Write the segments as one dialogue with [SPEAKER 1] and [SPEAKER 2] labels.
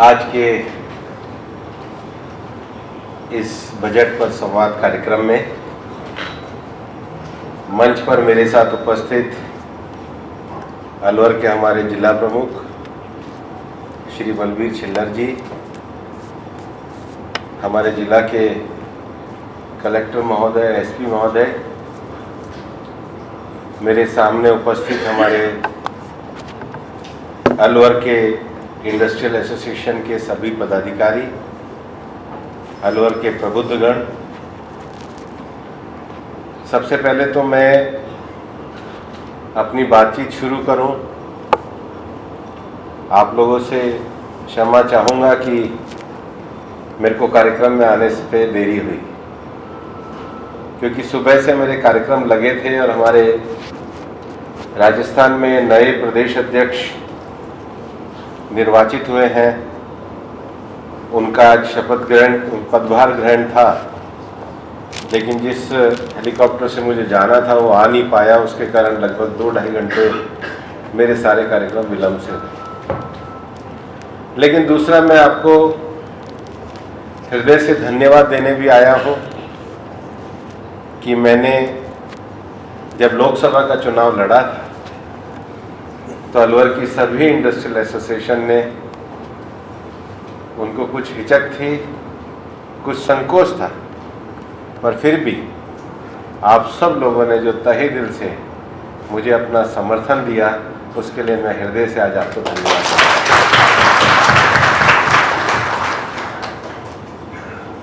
[SPEAKER 1] आज के इस बजट पर संवाद कार्यक्रम में मंच पर मेरे साथ उपस्थित अलवर के हमारे जिला प्रमुख श्री बलबीर छिल्लर जी, हमारे जिला के कलेक्टर महोदय, एसपी महोदय, मेरे सामने उपस्थित हमारे अलवर के इंडस्ट्रियल एसोसिएशन के सभी पदाधिकारी, अलवर के प्रबुद्धगण। सबसे पहले तो मैं अपनी बातचीत शुरू करूं, आप लोगों से क्षमा चाहूँगा कि मेरे को कार्यक्रम में आने से देरी हुई, क्योंकि सुबह से मेरे कार्यक्रम लगे थे और हमारे राजस्थान में नए प्रदेश अध्यक्ष निर्वाचित हुए हैं। उनका आज शपथ ग्रहण, पदभार ग्रहण था, लेकिन जिस हेलीकॉप्टर से मुझे जाना था वो आ नहीं पाया। उसके कारण लगभग 2-2.5 घंटे मेरे सारे कार्यक्रम विलंब से हुए। लेकिन दूसरा, मैं आपको हृदय से धन्यवाद देने भी आया हूँ कि मैंने जब लोकसभा का चुनाव लड़ा था तो अलवर की सभी इंडस्ट्रियल एसोसिएशन ने, उनको कुछ हिचक थी, कुछ संकोच था, पर फिर भी आप सब लोगों ने जो तहे दिल से मुझे अपना समर्थन दिया, उसके लिए मैं हृदय से आज आपको धन्यवाद देता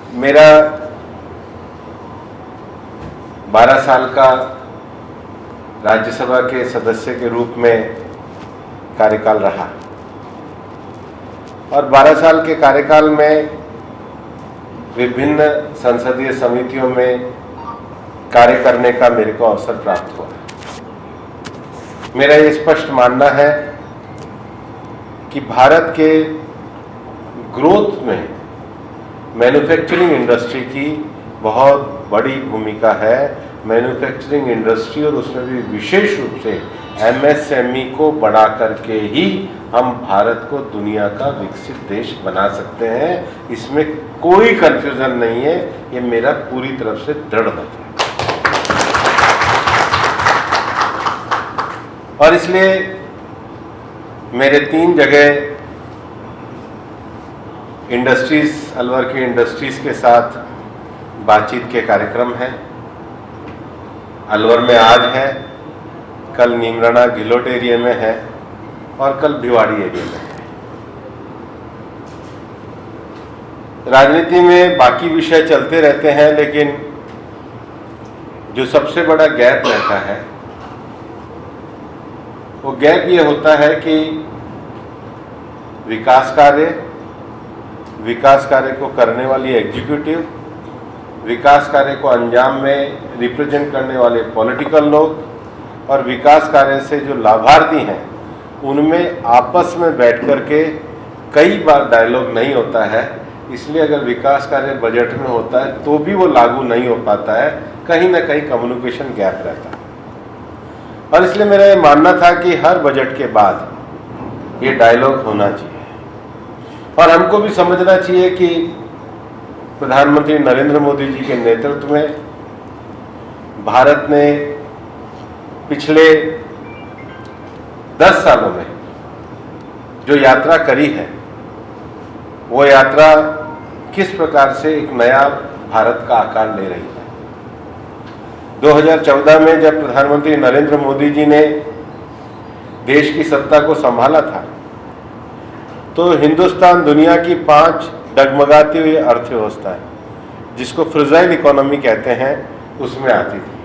[SPEAKER 1] हूं। मेरा 12 साल का राज्यसभा के सदस्य के रूप में कार्यकाल रहा और 12 साल के कार्यकाल में विभिन्न संसदीय समितियों में कार्य करने का मेरे को अवसर प्राप्त हुआ। मेरा ये स्पष्ट मानना है कि भारत के ग्रोथ में मैन्युफैक्चरिंग इंडस्ट्री की बहुत बड़ी भूमिका है। मैन्युफैक्चरिंग इंडस्ट्री और उसमें भी विशेष रूप से एमएसएमई को बढ़ा करके ही हम भारत को दुनिया का विकसित देश बना सकते हैं। इसमें कोई कंफ्यूजन नहीं है, ये मेरा पूरी तरफ से दृढ़ मत है। और इसलिए मेरे 3 जगह इंडस्ट्रीज, अलवर की इंडस्ट्रीज के साथ बातचीत के कार्यक्रम हैं। अलवर में आज है, कल नीमराना घिलोट एरिया में है और कल भिवाड़ी एरिया में है। राजनीति में बाकी विषय चलते रहते हैं, लेकिन जो सबसे बड़ा गैप रहता है वो गैप ये होता है कि विकास कार्य को करने वाली एग्जीक्यूटिव, विकास कार्य को अंजाम में रिप्रेजेंट करने वाले पॉलिटिकल लोग और विकास कार्य से जो लाभार्थी हैं, उनमें आपस में बैठ कर के कई बार डायलॉग नहीं होता है। इसलिए अगर विकास कार्य बजट में होता है तो भी वो लागू नहीं हो पाता है, कहीं ना कहीं कम्युनिकेशन गैप रहता है। और इसलिए मेरा ये मानना था कि हर बजट के बाद ये डायलॉग होना चाहिए और हमको भी समझना चाहिए कि प्रधानमंत्री नरेंद्र मोदी जी के नेतृत्व में भारत ने पिछले 10 सालों में जो यात्रा करी है, वो यात्रा किस प्रकार से एक नया भारत का आकार ले रही है। 2014 में जब प्रधानमंत्री नरेंद्र मोदी जी ने देश की सत्ता को संभाला था तो हिंदुस्तान दुनिया की 5 डगमगाती हुई अर्थव्यवस्था है, जिसको फ्रेजाइल इकोनॉमी कहते हैं, उसमें आती थी।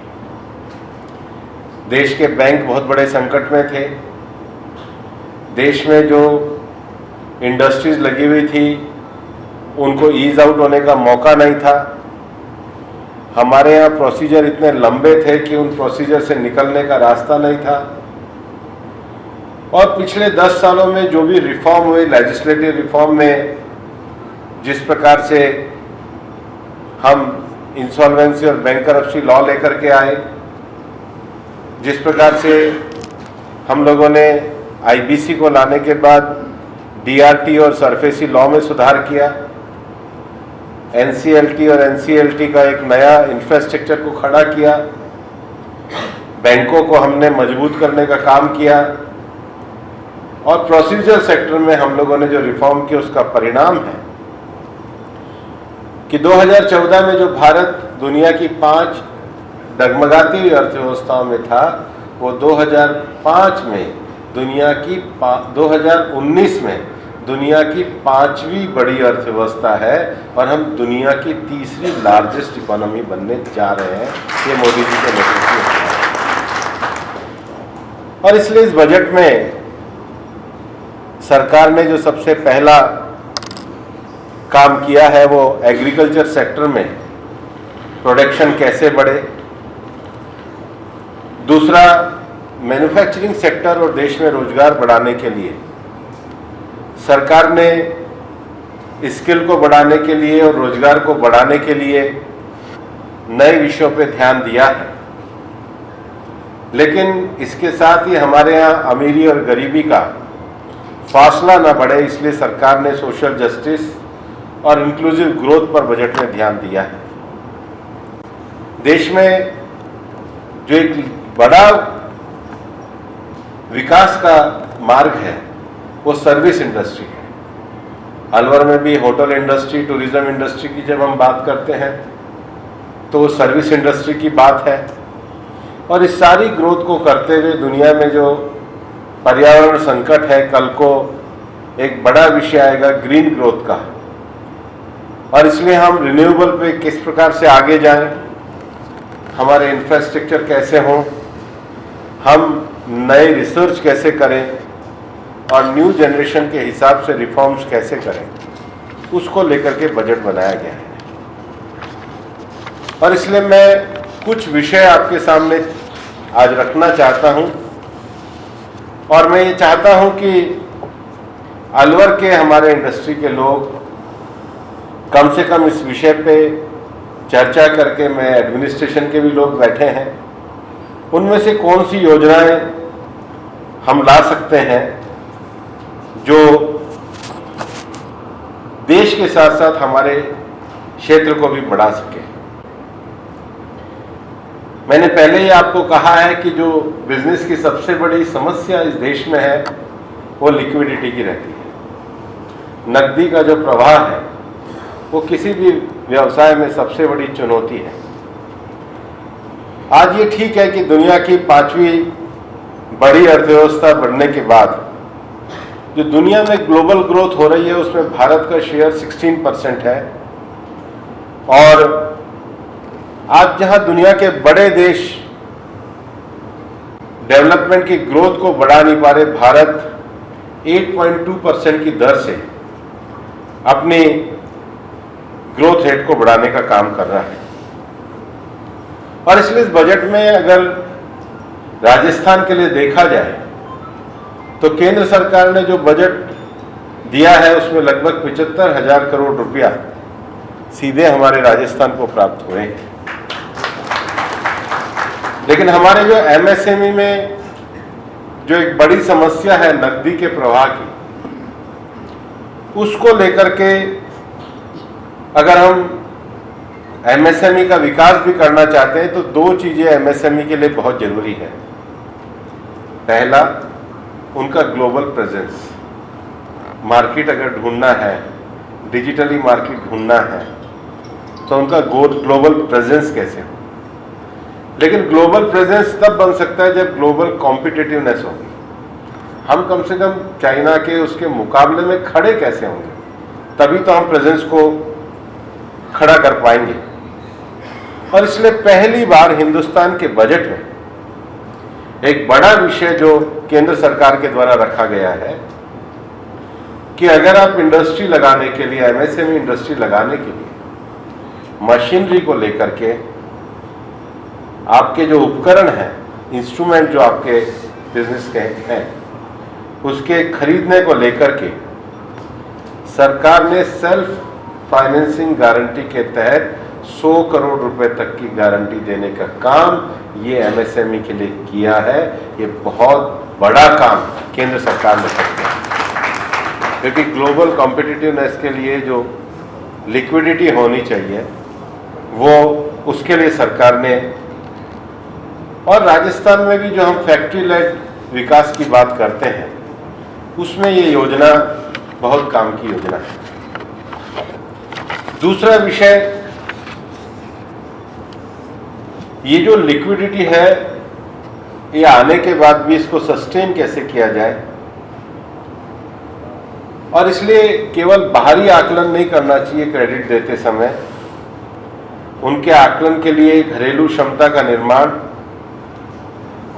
[SPEAKER 1] देश के बैंक बहुत बड़े संकट में थे। देश में जो इंडस्ट्रीज लगी हुई थी उनको ईज आउट होने का मौका नहीं था। हमारे यहाँ प्रोसीजर इतने लंबे थे कि उन प्रोसीजर से निकलने का रास्ता नहीं था। और पिछले 10 सालों में जो भी रिफॉर्म हुए, लेजिस्लेटिव रिफॉर्म में जिस प्रकार से हम इंसॉल्वेंसी और बैंकरप्सी लॉ लेकर के आए, जिस प्रकार से हम लोगों ने आईबीसी को लाने के बाद DRT और सरफेसी लॉ में सुधार किया, NCLT और NCLT का एक नया इंफ्रास्ट्रक्चर को खड़ा किया, बैंकों को हमने मजबूत करने का काम किया और प्रोसीजर सेक्टर में हम लोगों ने जो रिफॉर्म किया उसका परिणाम है कि 2014 में जो भारत दुनिया की 5 डगमगाती हुई अर्थव्यवस्थाओं में था, वो 2019 में दुनिया की 5वीं बड़ी अर्थव्यवस्था है और हम दुनिया की 3री लार्जेस्ट इकोनॉमी बनने जा रहे हैं। ये मोदी जी के नेतृत्व में है। और इसलिए इस बजट में सरकार ने जो सबसे पहला काम किया है वो एग्रीकल्चर सेक्टर में प्रोडक्शन कैसे बढ़े, दूसरा मैन्युफैक्चरिंग सेक्टर और देश में रोजगार बढ़ाने के लिए सरकार ने स्किल को बढ़ाने के लिए और रोजगार को बढ़ाने के लिए नए विषयों पर ध्यान दिया है। लेकिन इसके साथ ही हमारे यहाँ अमीरी और गरीबी का फासला न बढ़े, इसलिए सरकार ने सोशल जस्टिस और इंक्लूसिव ग्रोथ पर बजट में ध्यान दिया है। देश में जो एक बड़ा विकास का मार्ग है वो सर्विस इंडस्ट्री है। अलवर में भी होटल इंडस्ट्री, टूरिज्म इंडस्ट्री की जब हम बात करते हैं तो वो सर्विस इंडस्ट्री की बात है। और इस सारी ग्रोथ को करते हुए दुनिया में जो पर्यावरण संकट है, कल को एक बड़ा विषय आएगा ग्रीन ग्रोथ का, और इसलिए हम रिन्यूएबल पे किस प्रकार से आगे जाएं, हमारे इंफ्रास्ट्रक्चर कैसे हों, हम नए रिसर्च कैसे करें और न्यू जनरेशन के हिसाब से रिफॉर्म्स कैसे करें, उसको लेकर के बजट बनाया गया है। और इसलिए मैं कुछ विषय आपके सामने आज रखना चाहता हूं और मैं ये चाहता हूं कि अलवर के हमारे इंडस्ट्री के लोग कम से कम इस विषय पे चर्चा करके, मैं एडमिनिस्ट्रेशन के भी लोग बैठे हैं, उनमें से कौन सी योजनाएं हम ला सकते हैं जो देश के साथ साथ हमारे क्षेत्र को भी बढ़ा सके। मैंने पहले ही आपको कहा है कि जो बिजनेस की सबसे बड़ी समस्या इस देश में है वो लिक्विडिटी की रहती है। नकदी का जो प्रवाह है वो किसी भी व्यवसाय में सबसे बड़ी चुनौती है। आज ये ठीक है कि दुनिया की 5वीं बड़ी अर्थव्यवस्था बनने के बाद जो दुनिया में ग्लोबल ग्रोथ हो रही है उसमें भारत का शेयर 16% है। और आज जहां दुनिया के बड़े देश डेवलपमेंट की ग्रोथ को बढ़ा नहीं पा रहे, भारत 8.2% की दर से अपनी ग्रोथ रेट को बढ़ाने का काम कर रहा है। और इसलिए इस बजट में अगर राजस्थान के लिए देखा जाए तो केंद्र सरकार ने जो बजट दिया है उसमें लगभग 75,000 करोड़ रुपया सीधे हमारे राजस्थान को प्राप्त हुए हैं। लेकिन हमारे जो MSME में जो एक बड़ी समस्या है नकदी के प्रवाह की, उसको लेकर के अगर हम MSME का विकास भी करना चाहते हैं तो 2 चीजें MSME के लिए बहुत जरूरी है। पहला, उनका ग्लोबल प्रेजेंस, मार्केट अगर ढूंढना है, डिजिटली मार्केट ढूंढना है तो उनका ग्लोबल प्रेजेंस कैसे हो। लेकिन ग्लोबल प्रेजेंस तब बन सकता है जब ग्लोबल कॉम्पिटिटिवनेस होगी। हम कम से कम चाइना के उसके मुकाबले में खड़े कैसे होंगे, तभी तो हम प्रेजेंस को खड़ा कर पाएंगे। और इसलिए पहली बार हिंदुस्तान के बजट में एक बड़ा विषय जो केंद्र सरकार के द्वारा रखा गया है कि अगर आप इंडस्ट्री लगाने के लिए, MSME इंडस्ट्री लगाने के लिए मशीनरी को लेकर के, आपके जो उपकरण हैं, इंस्ट्रूमेंट जो आपके बिजनेस के हैं, उसके खरीदने को लेकर के सरकार ने सेल्फ फाइनेंसिंग गारंटी के तहत 100 करोड़ रुपए तक की गारंटी देने का काम ये MSME के लिए किया है। ये बहुत बड़ा काम केंद्र सरकार ने कर दिया। क्योंकि ग्लोबल कॉम्पिटिटिवनेस के लिए जो लिक्विडिटी होनी चाहिए वो उसके लिए सरकार ने, और राजस्थान में भी जो हम फैक्ट्री लेड विकास की बात करते हैं उसमें ये योजना बहुत काम की योजना है। दूसरा विषय, ये जो लिक्विडिटी है ये आने के बाद भी इसको सस्टेन कैसे किया जाए, और इसलिए केवल बाहरी आकलन नहीं करना चाहिए क्रेडिट देते समय, उनके आकलन के लिए घरेलू क्षमता का निर्माण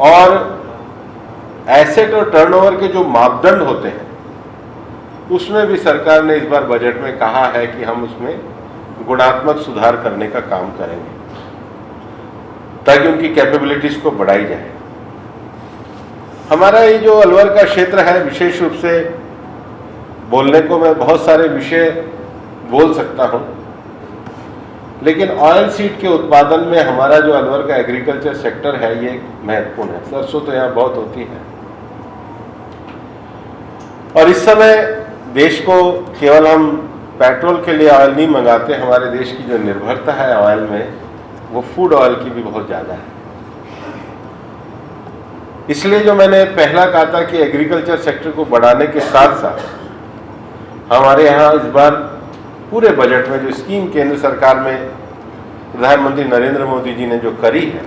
[SPEAKER 1] और एसेट और टर्नओवर के जो मापदंड होते हैं उसमें भी सरकार ने इस बार बजट में कहा है कि हम उसमें गुणात्मक सुधार करने का काम करेंगे ताकि उनकी कैपेबिलिटीज को बढ़ाई जाए। हमारा ये जो अलवर का क्षेत्र है, विशेष रूप से बोलने को मैं बहुत सारे विषय बोल सकता हूं, लेकिन ऑयल सीड के उत्पादन में हमारा जो अलवर का एग्रीकल्चर सेक्टर है ये महत्वपूर्ण है। सरसों तो यहाँ बहुत होती है, और इस समय देश को केवल हम पेट्रोल के लिए ऑयल नहीं मंगाते, हमारे देश की जो निर्भरता है ऑयल में वो फूड ऑयल की भी बहुत ज़्यादा है। इसलिए जो मैंने पहला कहा था कि एग्रीकल्चर सेक्टर को बढ़ाने के साथ साथ हमारे यहाँ इस बार पूरे बजट में जो स्कीम केंद्र सरकार में प्रधानमंत्री नरेंद्र मोदी जी ने जो करी है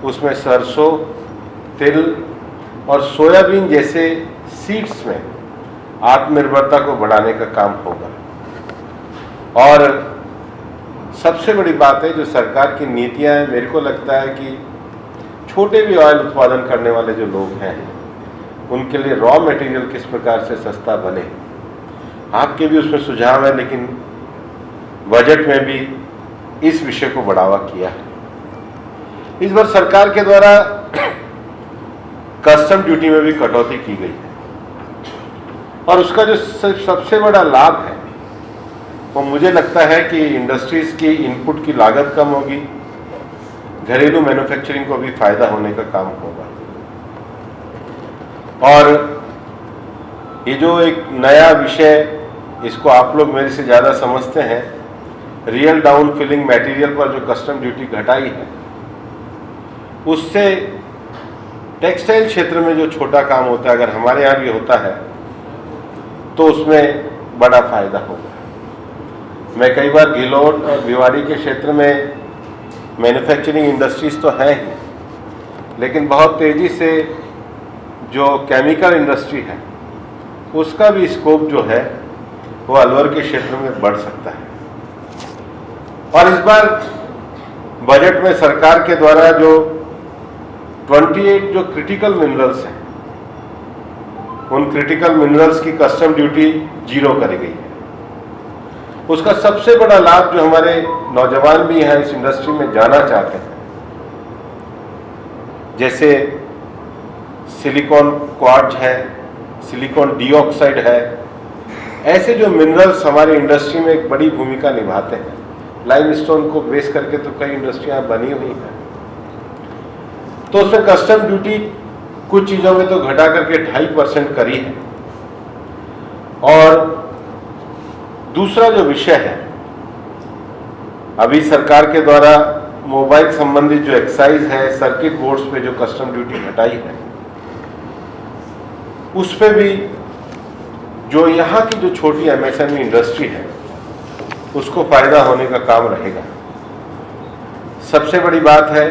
[SPEAKER 1] उसमें सरसों, तिल और सोयाबीन जैसे सीड्स में आत्मनिर्भरता को बढ़ाने का काम होगा। और सबसे बड़ी बात है जो सरकार की नीतियां हैं, मेरे को लगता है कि छोटे भी ऑयल उत्पादन करने वाले जो लोग हैं उनके लिए रॉ मटेरियल किस प्रकार से सस्ता बने, आपके भी उसमें सुझाव है, लेकिन बजट में भी इस विषय को बढ़ावा किया है। इस बार सरकार के द्वारा कस्टम ड्यूटी में भी कटौती की गई है, और उसका जो सबसे बड़ा लाभ है वो मुझे लगता है कि इंडस्ट्रीज की इनपुट की लागत कम होगी, घरेलू मैन्युफैक्चरिंग को भी फायदा होने का काम होगा। और ये जो एक नया विषय, इसको आप लोग मेरे से ज़्यादा समझते हैं, रियल डाउन फिलिंग मटेरियल पर जो कस्टम ड्यूटी घटाई है उससे टेक्सटाइल क्षेत्र में जो छोटा काम होता है अगर हमारे यहाँ भी होता है तो उसमें बड़ा फायदा होगा। मैं कई बार घिलोट और भिवाड़ी के क्षेत्र में मैन्युफैक्चरिंग इंडस्ट्रीज तो हैं ही, लेकिन बहुत तेज़ी से जो केमिकल इंडस्ट्री है उसका भी स्कोप जो है वो अलवर के क्षेत्र में बढ़ सकता है। और इस बार बजट में सरकार के द्वारा जो 28 जो क्रिटिकल मिनरल्स हैं उन क्रिटिकल मिनरल्स की कस्टम ड्यूटी 0 करी गई है। उसका सबसे बड़ा लाभ जो हमारे नौजवान भी हैं इस इंडस्ट्री में जाना चाहते हैं, जैसे सिलिकॉन क्वार्ट्ज है, सिलिकॉन डाइऑक्साइड है, ऐसे जो मिनरल्स हमारी इंडस्ट्री में एक बड़ी भूमिका निभाते हैं। लाइमस्टोन को बेस करके तो कई इंडस्ट्रियां बनी हुई हैं, तो उसमें कस्टम ड्यूटी कुछ चीज़ों में तो घटा करके 2.5% करी है। और दूसरा जो विषय है, अभी सरकार के द्वारा मोबाइल संबंधित जो एक्साइज है, सर्किट बोर्ड्स पे जो कस्टम ड्यूटी घटाई है, उस पे भी जो यहाँ की जो छोटी एमएसएमई इंडस्ट्री है उसको फायदा होने का काम रहेगा। सबसे बड़ी बात है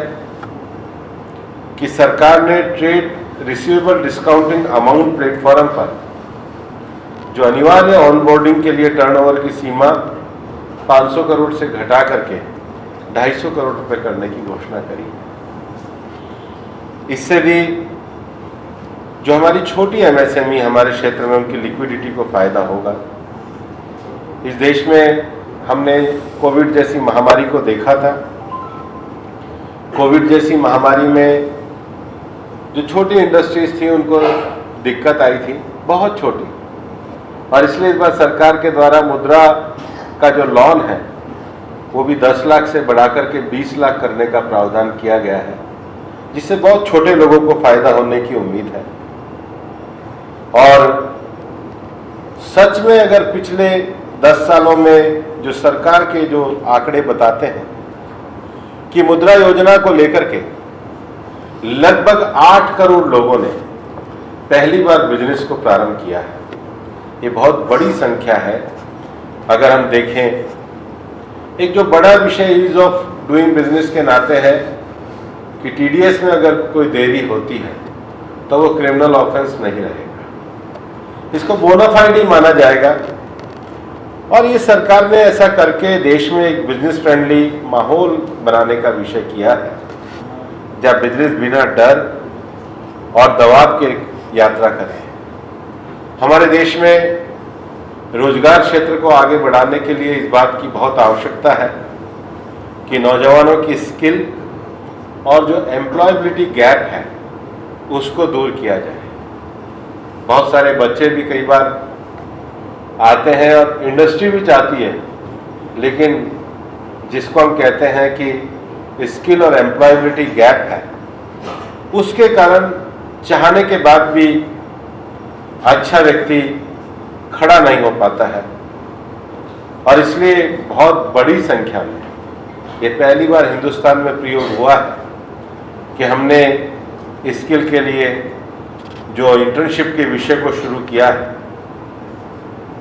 [SPEAKER 1] कि सरकार ने trade receivable discounting amount platform पर जो अनिवार्य ऑनबोर्डिंग के लिए टर्नओवर की सीमा 500 करोड़ से घटा करके 250 करोड़ रुपए करने की घोषणा करी। इससे भी जो हमारी छोटी एमएसएमई हमारे क्षेत्र में उनकी लिक्विडिटी को फायदा होगा। इस देश में हमने कोविड जैसी महामारी को देखा था। कोविड जैसी महामारी में जो छोटी इंडस्ट्रीज थी उनको दिक्कत आई थी, बहुत छोटी, और इसलिए इस बार सरकार के द्वारा मुद्रा का जो लोन है वो भी 10 लाख से बढ़ाकर के 20 लाख करने का प्रावधान किया गया है, जिससे बहुत छोटे लोगों को फायदा होने की उम्मीद है। और सच में अगर पिछले 10 सालों में जो सरकार के जो आंकड़े बताते हैं कि मुद्रा योजना को लेकर के लगभग 8 करोड़ लोगों ने पहली बार बिजनेस को प्रारंभ किया है, ये बहुत बड़ी संख्या है। अगर हम देखें, एक जो बड़ा विषय ईज ऑफ डूइंग बिजनेस के नाते है कि टीडीएस में अगर कोई देरी होती है तो वो क्रिमिनल ऑफेंस नहीं रहेगा, इसको बोनाफाइड ही माना जाएगा। और ये सरकार ने ऐसा करके देश में एक बिजनेस फ्रेंडली माहौल बनाने का विषय किया है, जब बिजनेस बिना डर और दबाव के यात्रा करें। हमारे देश में रोजगार क्षेत्र को आगे बढ़ाने के लिए इस बात की बहुत आवश्यकता है कि नौजवानों की स्किल और जो एम्प्लॉयबिलिटी गैप है उसको दूर किया जाए। बहुत सारे बच्चे भी कई बार आते हैं और इंडस्ट्री भी चाहती है, लेकिन जिसको हम कहते हैं कि स्किल और एम्प्लॉयबिलिटी गैप है, उसके कारण चाहने के बाद भी अच्छा व्यक्ति खड़ा नहीं हो पाता है। और इसलिए बहुत बड़ी संख्या में ये पहली बार हिंदुस्तान में प्रयोग हुआ है कि हमने स्किल के लिए जो इंटर्नशिप के विषय को शुरू किया है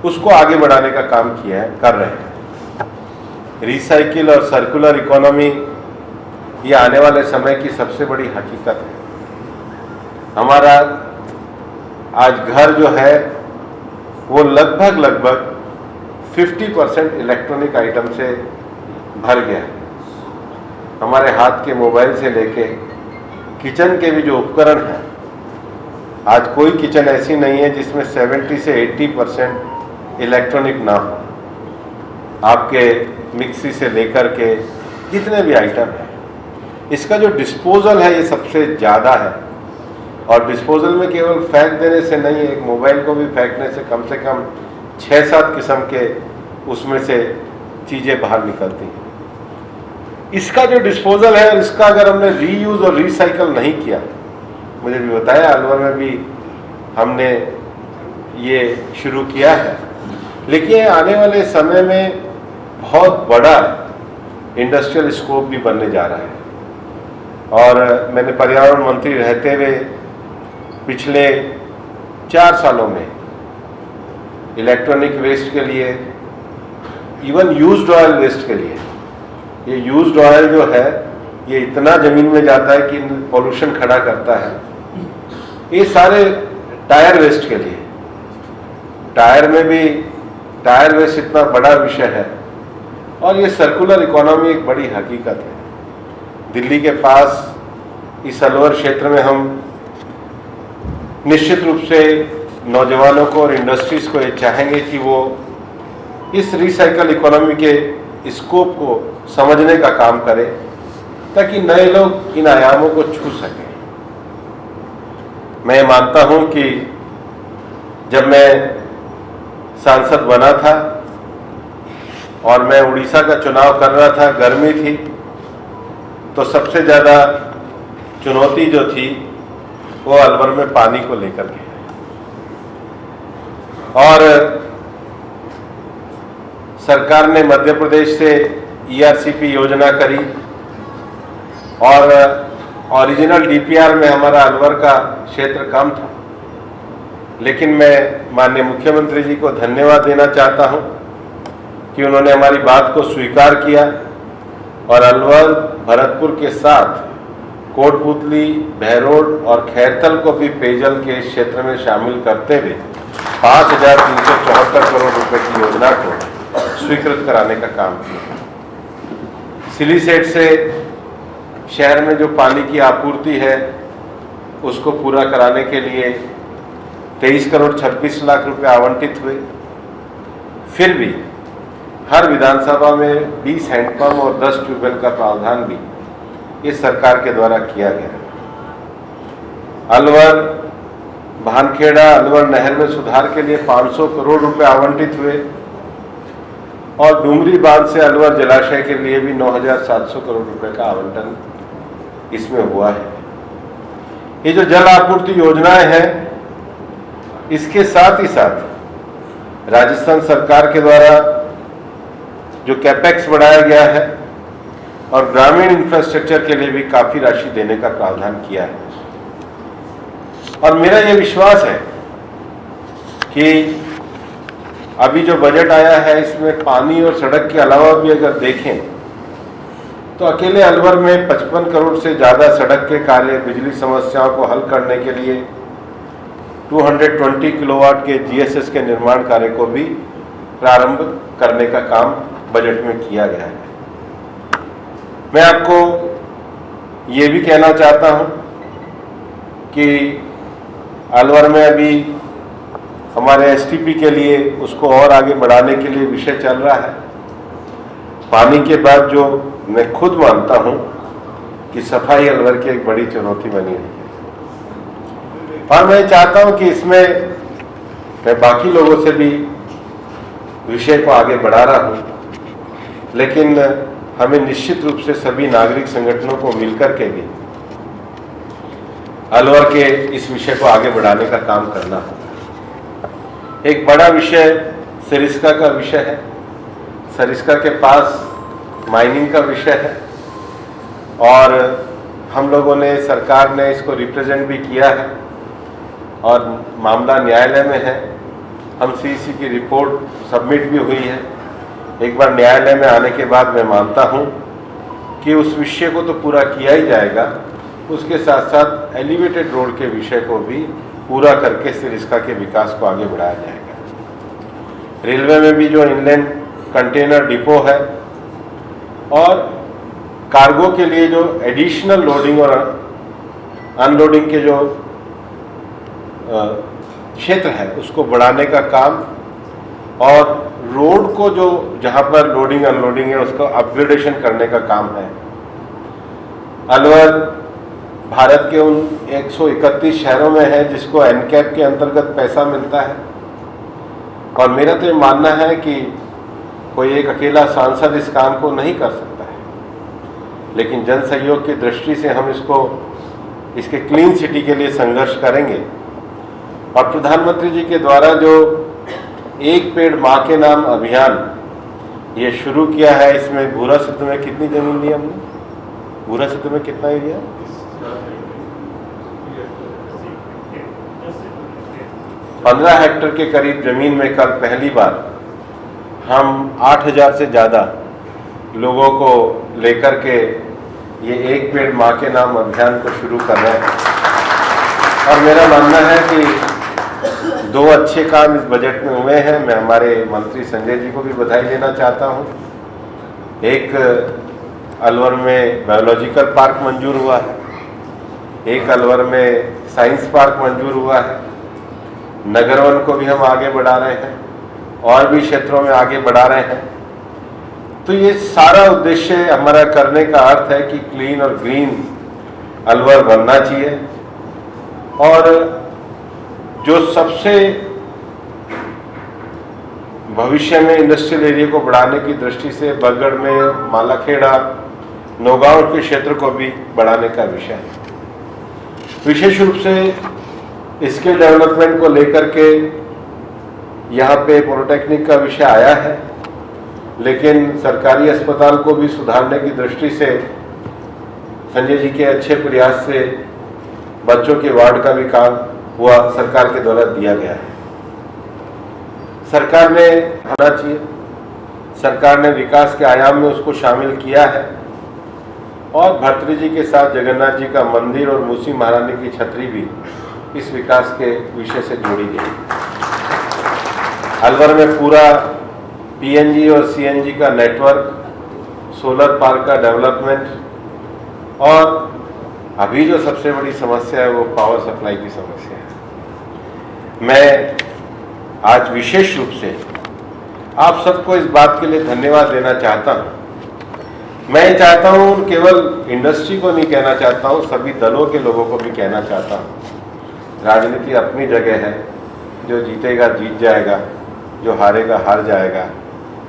[SPEAKER 1] उसको आगे बढ़ाने का काम किया है, कर रहे हैं। रिसाइकिल और सर्कुलर इकोनॉमी ये आने वाले समय की सबसे बड़ी हकीकत है। हमारा आज घर जो है वो लगभग 50% इलेक्ट्रॉनिक आइटम से भर गया है। हमारे हाथ के मोबाइल से लेके किचन के भी जो उपकरण हैं, आज कोई किचन ऐसी नहीं है जिसमें 70 से 80% इलेक्ट्रॉनिक ना हो। आपके मिक्सी से लेकर के जितने भी आइटम हैं, इसका जो डिस्पोजल है ये सबसे ज़्यादा है। और डिस्पोजल में केवल फेंक देने से नहीं, एक मोबाइल को भी फेंकने से कम 6-7 किस्म के उसमें से चीज़ें बाहर निकलती हैं। इसका जो डिस्पोजल है, और इसका अगर हमने रीयूज़ और रिसाइकल नहीं किया, मुझे भी बताया अलवर में भी हमने ये शुरू किया है, लेकिन आने वाले समय में बहुत बड़ा इंडस्ट्रियल स्कोप भी बनने जा रहा है। और मैंने पर्यावरण मंत्री रहते हुए पिछले 4 सालों में इलेक्ट्रॉनिक वेस्ट के लिए, इवन यूज्ड ऑयल वेस्ट के लिए, ये यूज्ड ऑयल जो है ये इतना ज़मीन में जाता है कि पोल्यूशन खड़ा करता है। ये सारे टायर वेस्ट के लिए, टायर में भी टायर वेस्ट इतना बड़ा विषय है। और ये सर्कुलर इकोनॉमी एक बड़ी हकीकत है। दिल्ली के पास इस अलवर क्षेत्र में हम निश्चित रूप से नौजवानों को और इंडस्ट्रीज़ को ये चाहेंगे कि वो इस रिसाइकल इकोनॉमी के स्कोप को समझने का काम करें, ताकि नए लोग इन आयामों को छू सकें। मैं मानता हूं कि जब मैं सांसद बना था और मैं उड़ीसा का चुनाव कर रहा था, गर्मी थी, तो सबसे ज़्यादा चुनौती जो थी वो अलवर में पानी को लेकर के, और सरकार ने मध्य प्रदेश से ERCP योजना करी और ओरिजिनल DPR में हमारा अलवर का क्षेत्र कम था, लेकिन मैं माननीय मुख्यमंत्री जी को धन्यवाद देना चाहता हूं कि उन्होंने हमारी बात को स्वीकार किया और अलवर, भरतपुर के साथ कोटपुतली, बहरोड और खैरथल को भी पेयजल के क्षेत्र में शामिल करते हुए 5,374 करोड़ रुपए की योजना को स्वीकृत कराने का काम किया। सिलीसेट से शहर में जो पानी की आपूर्ति है उसको पूरा कराने के लिए 23 करोड़ 26 लाख रुपए आवंटित हुए। फिर भी हर विधानसभा में 20 हैंडपंप और 10 ट्यूबवेल का प्रावधान भी इस सरकार के द्वारा किया गया। अलवर, भानखेड़ा, अलवर नहर में सुधार के लिए 500 करोड़ रुपए आवंटित हुए और डुमरी बांध से अलवर जलाशय के लिए भी 9,700 करोड़ रुपए का आवंटन इसमें हुआ है। ये जो जल आपूर्ति योजनाएं हैं, इसके साथ ही साथ राजस्थान सरकार के द्वारा जो कैपेक्स बढ़ाया गया है और ग्रामीण इंफ्रास्ट्रक्चर के लिए भी काफ़ी राशि देने का प्रावधान किया है। और मेरा ये विश्वास है कि अभी जो बजट आया है इसमें पानी और सड़क के अलावा भी अगर देखें तो अकेले अलवर में 55 करोड़ से ज़्यादा सड़क के कार्य, बिजली समस्याओं को हल करने के लिए 220 किलोवाट के जीएसएस के निर्माण कार्य को भी प्रारंभ करने का काम बजट में किया गया है। मैं आपको ये भी कहना चाहता हूँ कि अलवर में अभी हमारे एसटीपी के लिए उसको और आगे बढ़ाने के लिए विषय चल रहा है। पानी के बाद जो मैं खुद मानता हूँ कि सफाई अलवर की एक बड़ी चुनौती बनी हुई है, और मैं चाहता हूँ कि इसमें मैं बाकी लोगों से भी विषय को आगे बढ़ा रहा हूँ, लेकिन हमें निश्चित रूप से सभी नागरिक संगठनों को मिलकर के भी अलवर के इस विषय को आगे बढ़ाने का काम करना होगा। एक बड़ा विषय सरिस्का का विषय है। सरिस्का के पास माइनिंग का विषय है और हम लोगों ने, सरकार ने इसको रिप्रेजेंट भी किया है और मामला न्यायालय में है। हम सीईसी की रिपोर्ट सबमिट भी हुई है। एक बार न्यायालय में आने के बाद मैं मानता हूँ कि उस विषय को तो पूरा किया ही जाएगा, उसके साथ साथ एलिवेटेड रोड के विषय को भी पूरा करके सरिस्का के विकास को आगे बढ़ाया जाएगा। रेलवे में भी जो इनलैंड कंटेनर डिपो है और कार्गो के लिए जो एडिशनल लोडिंग और अनलोडिंग के जो क्षेत्र है उसको बढ़ाने का काम, और रोड को जो जहाँ पर लोडिंग अनलोडिंग है उसको अपग्रेडेशन करने का काम है। अलवर भारत के उन 131 शहरों में है जिसको एनकैप के अंतर्गत पैसा मिलता है, और मेरा तो ये मानना है कि कोई एक अकेला सांसद इस काम को नहीं कर सकता है, लेकिन जन सहयोग की दृष्टि से हम इसके क्लीन सिटी के लिए संघर्ष करेंगे। और प्रधानमंत्री जी के द्वारा जो एक पेड़ माँ के नाम अभियान ये शुरू किया है, इसमें भूरा सिद्ध में कितनी जमीन ली हमने? भूरा सिद्ध में कितना एरिया? 15 हेक्टेयर के करीब जमीन में कल पहली बार हम 8000 से ज़्यादा लोगों को लेकर के ये एक पेड़ माँ के नाम अभियान को शुरू कर रहे हैं। और मेरा मानना है कि 2 अच्छे काम इस बजट में हुए हैं। मैं हमारे मंत्री संजय जी को भी बधाई देना चाहता हूँ। एक अलवर में बायोलॉजिकल पार्क मंजूर हुआ है, एक अलवर में साइंस पार्क मंजूर हुआ है, नगर वन को भी हम आगे बढ़ा रहे हैं और भी क्षेत्रों में आगे बढ़ा रहे हैं। तो ये सारा उद्देश्य हमारा करने का अर्थ है कि क्लीन और ग्रीन अलवर बनना चाहिए। और जो सबसे भविष्य में इंडस्ट्रियल एरिया को बढ़ाने की दृष्टि से बरगढ़ में मालाखेड़ा, नौगांव के क्षेत्र को भी बढ़ाने का विषय है। विशेष रूप से स्किल डेवलपमेंट को लेकर के यहाँ पे पॉलिटेक्निक का विषय आया है, लेकिन सरकारी अस्पताल को भी सुधारने की दृष्टि से संजय जी के अच्छे प्रयास से बच्चों के वार्ड का भी काम हुआ, सरकार के द्वारा दिया गया है। सरकार ने होना चाहिए, सरकार ने विकास के आयाम में उसको शामिल किया है और भर्तृ जी के साथ जगन्नाथ जी का मंदिर और मूसी महारानी की छतरी भी इस विकास के विषय से जोड़ी गई। अलवर में पूरा पीएनजी और सीएनजी का नेटवर्क, सोलर पार्क का डेवलपमेंट, और अभी जो सबसे बड़ी समस्या है वो पावर सप्लाई की समस्या है। मैं आज विशेष रूप से आप सबको इस बात के लिए धन्यवाद देना चाहता हूँ। मैं चाहता हूँ, केवल इंडस्ट्री को नहीं कहना चाहता हूँ, सभी दलों के लोगों को भी कहना चाहता हूँ। राजनीति अपनी जगह है, जो जीतेगा जीत जाएगा, जो हारेगा हार जाएगा,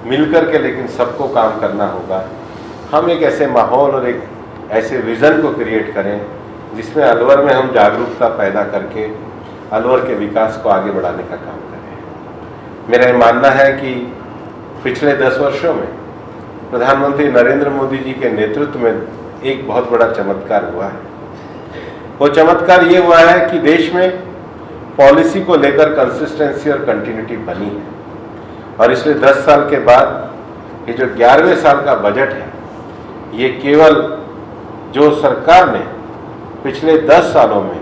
[SPEAKER 1] मिलकर के लेकिन सबको काम करना होगा। हम एक ऐसे माहौल और एक ऐसे विज़न को क्रिएट करें जिसमें अलवर में हम जागरूकता पैदा करके अलवर के विकास को आगे बढ़ाने का काम करें। मेरा ये मानना है कि पिछले 10 वर्षों में प्रधानमंत्री नरेंद्र मोदी जी के नेतृत्व में एक बहुत बड़ा चमत्कार हुआ है। वो चमत्कार ये हुआ है कि देश में पॉलिसी को लेकर कंसिस्टेंसी और कंटिन्यूटी बनी है, और इसलिए 10 साल के बाद ये जो 11वें साल का बजट है, ये केवल जो सरकार ने पिछले 10 सालों में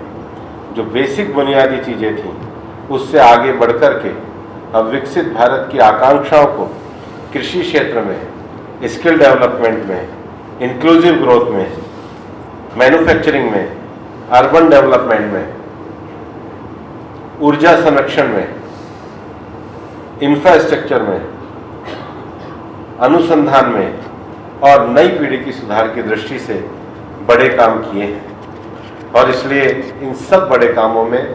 [SPEAKER 1] जो बेसिक बुनियादी चीज़ें थीं उससे आगे बढ़कर के अब विकसित भारत की आकांक्षाओं को कृषि क्षेत्र में, स्किल डेवलपमेंट में, इंक्लूसिव ग्रोथ में, मैन्युफैक्चरिंग में, अर्बन डेवलपमेंट में, ऊर्जा संरक्षण में, इंफ्रास्ट्रक्चर में, अनुसंधान में और नई पीढ़ी की सुधार की दृष्टि से बड़े काम किए हैं, और इसलिए इन सब बड़े कामों में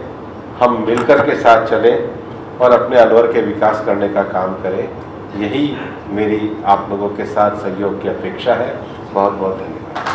[SPEAKER 1] हम मिलकर के साथ चलें और अपने अलवर के विकास करने का काम करें। यही मेरी आप लोगों के साथ सहयोग की अपेक्षा है। बहुत बहुत धन्यवाद।